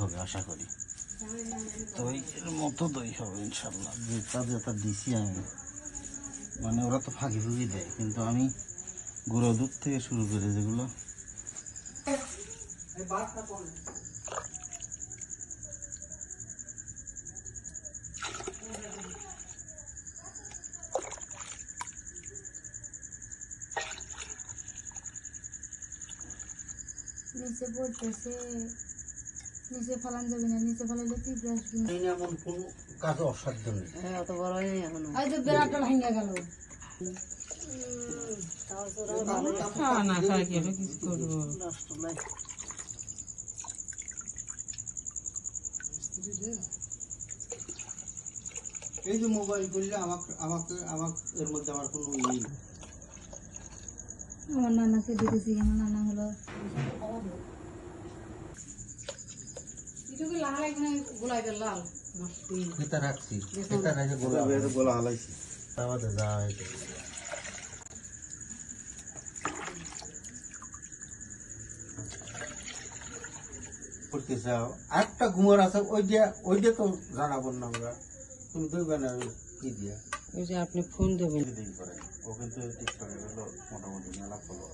হবে আশা করি। দইয়ের মতো দই হবে ইনশাল্লাহ। যেটা দিছি আমি, মানে ওরা তো ফাঁকি ফুঁকি দেয়, কিন্তু আমি গুঁড়ো দুধ থেকে শুরু করে যেগুলো নিচে পড়তেছে, নিচে ফেলান যাবে না, নিচে ফেলাইলে পিঁপড়ে আসবে। এমন কোনো কাজ অসাধ্য নেই। অত বড় এখনো বিরাট ভাঙা গেল। না খাই কি কিছু করবো। এই যে মোবাইল করলে আমাকে আমাকে আমাকে এর মধ্যে আমার কোনো ইয়ে নেই। আমার নানাকে দিতেছি, আমার নানা হলো এটা রাখছি, এটা রেখে গোলা হালাইছি, তারপরে যা হয়েছে করতে চাও। আরেকটা ঘুমোর আছে, ওইটা তো জানাবো না আমরা। তুমি দেখবে না কি দিয়া ওই যে আপনি ফোন দেবেন। দিন করে ও কিন্তু টিকটকে মোটামুটি মেলা ফলো।